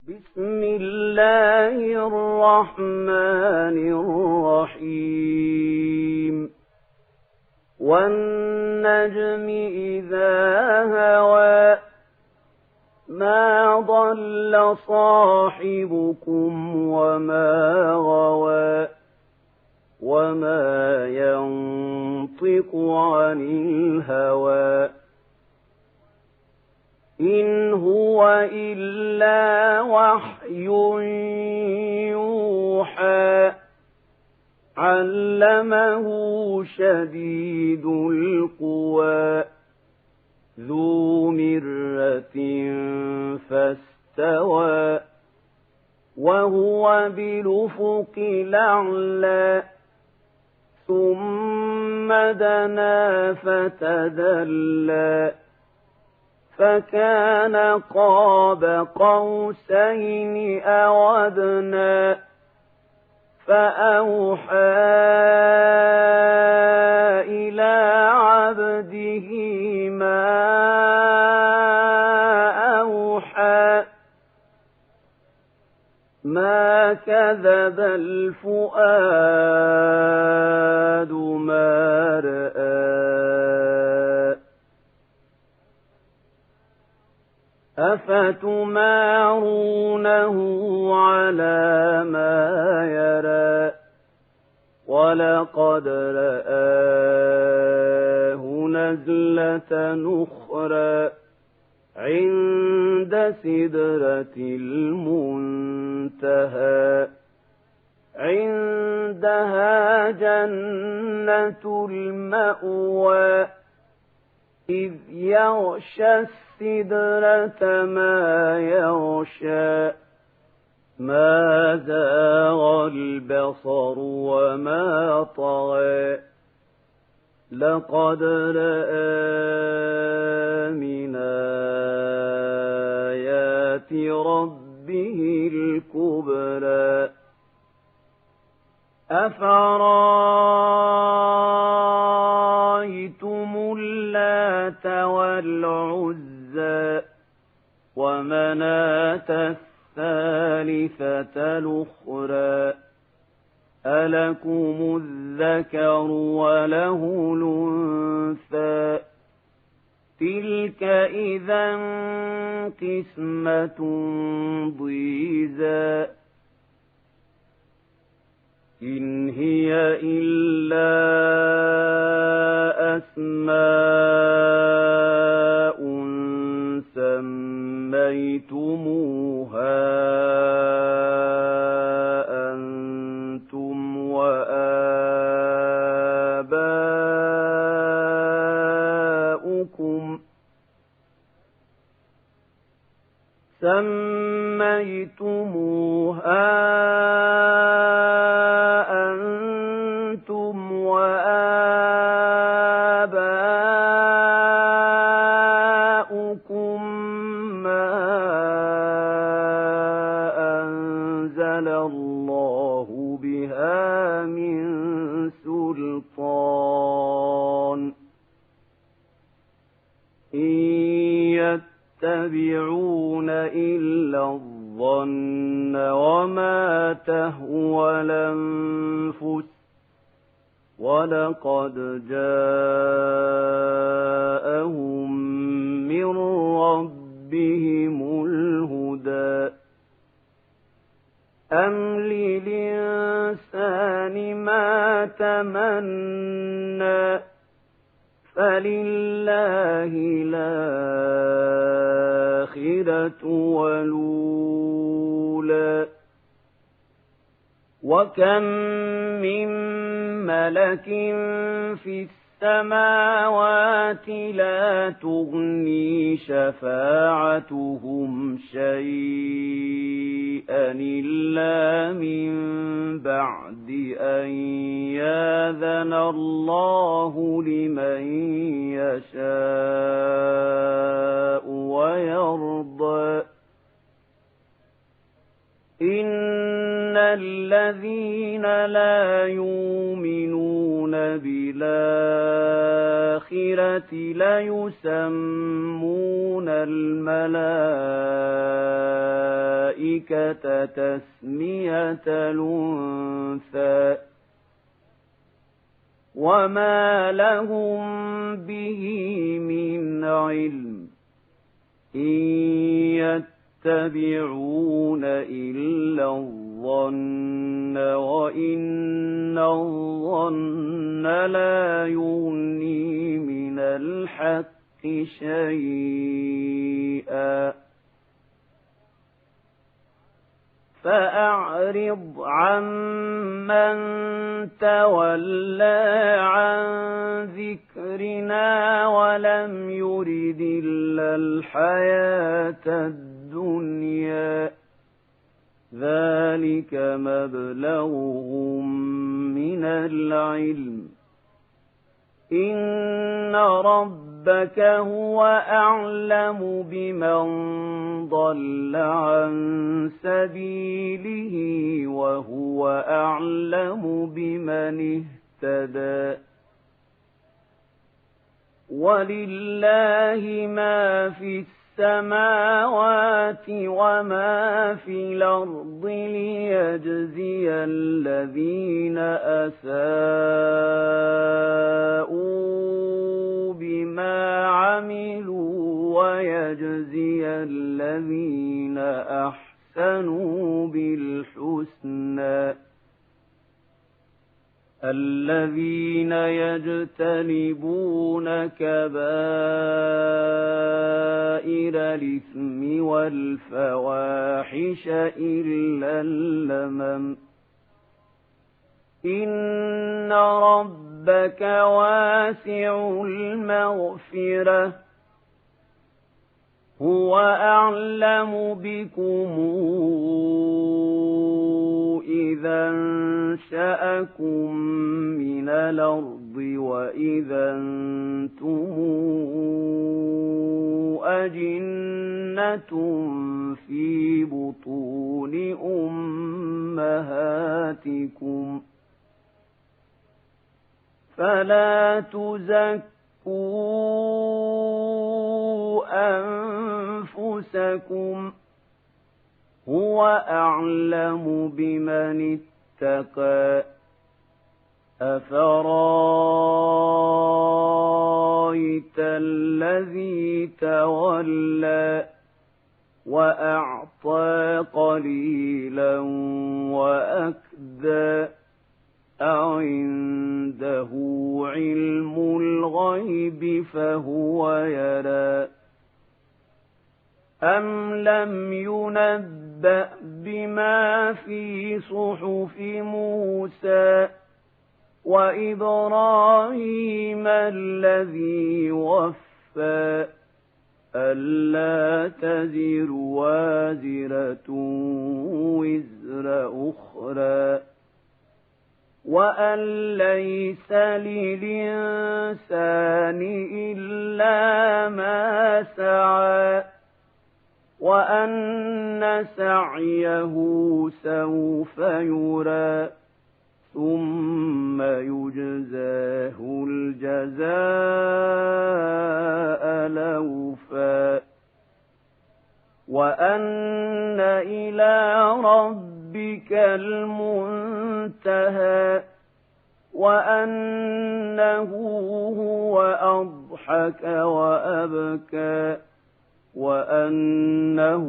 بسم الله الرحمن الرحيم والنجم إذا هوى ما ضل صاحبكم وما غوى وما ينطق عن الهوى إن هو إلا وحي يوحى علمه شديد القوى ذو مرة فاستوى وهو بالأفق الأعلى ثم دنا فتدلى فكان قاب قوسين أو أدنى فأوحى إلى عبده ما أوحى ما كذب الفؤاد ما رأى أفتمارونه على ما يرى ولقد رآه نزلة أخرى عند سدرة المنتهى عندها جنة المأوى إذ يغشى السدرة ما يغشى ما زاغ البصر وما طغى لقد رأى من آيات ربه الكبرى أفرأيتم اللات والعزى ومناة الثالثة الأخرى ألكم الذكر وله الأنثى تلك إذا قسمة ضيزى إن هي إلا أسماء سميتموها أنتم وآباؤكم ما أنزل الله بها من سلطان إن يتبعون إلا الظن وما تهوى الأنفس ولقد جاءهم من ربهم الهدى أم للإنسان ما تمنى فلله الآخرة والأولى وكم من ملك في السماوات لا تغني شفاعتهم شيئا إلا من بعد أن يأذن الله لمن يشاء ويرضى إن الذين لا يؤمنون بالآخرة ليسمون الملائكة تسمية الأنثى وما لهم به من علم إن يتبعون إلا الظن وإن الظن لا يغني من الحق شيئا فأعرض عمن تولى عن ذكرنا ولم يرد إلا الحياة الدنيا ذلك مبلغهم من العلم إن ربك هو أعلم بمن ضل عن سبيله وهو أعلم بمن اهتدى ولله ما في السماوات وما في الأرض ليجزي الذين أساءوا بما عملوا ويجزي الذين أحسنوا بالحسنى الذين يجتنبون كبائر الإثم والفواحش إلا اللمم إن ربك واسع المغفرة هو أعلم بكم إذا أنشأكم من الأرض وإذا أنتم أجنة في بطون أمهاتكم فلا تزكوا أنفسكم هو أعلم بمن اتقى أفرايت الذي تولى وأعطى قليلا وأكدى أعنده علم الغيب فهو يرى أم لم ينبأ بما في صحف موسى وإبراهيم الذي وفى ألا تزر وازرة وزر أخرى وأن ليس للإنسان إلا ما سعى وأن سعيه سوف يرى ثم يجزاه الجزاء الأوفى وأن إلى ربك المنتهى وأنه هو أضحك وأبكى وأنه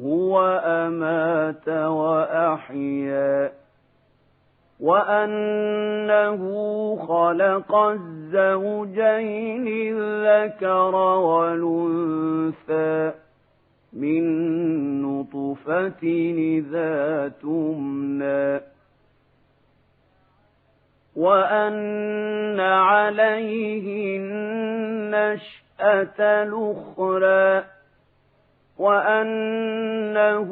هو أمات وأحيا وأنه خلق الزوجين الذكر والأنثى من نطفة إذا تمنى وأن عليه النشأة الأخرى وأنه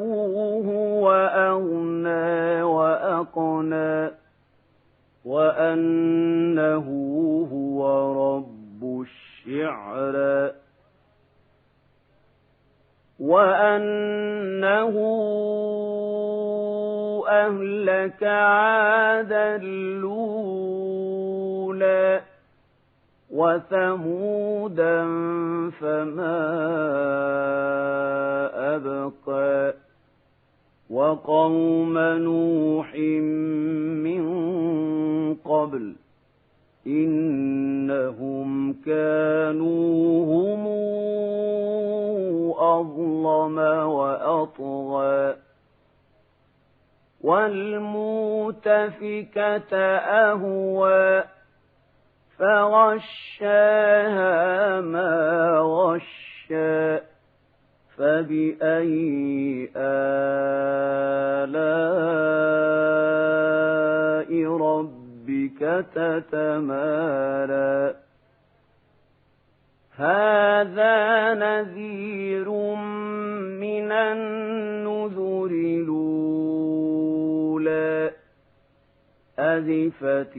هو أغنى وأقنى وأنه هو رب الشعرى وأنه أهلك عادا الأولى وثمودا فما أبقى وقوم نوح من قبل إنهم كانوا هم أظلم وأطغى والمؤتفكة أهوى فغشاها ما غشى فبأي آلاء ربك تتمارى هذا نذير من النذر الأولى أزفت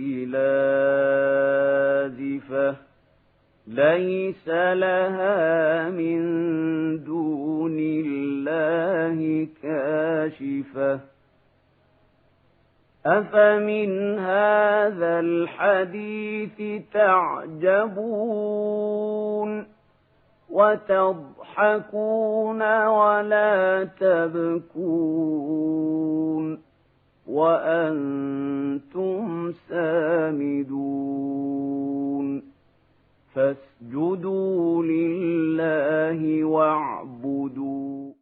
لازفة ليس لها من دون الله كاشفة أفمن هذا الحديث تعجبون وتضحكون ولا تبكون وأنتم سامدون فاسجدوا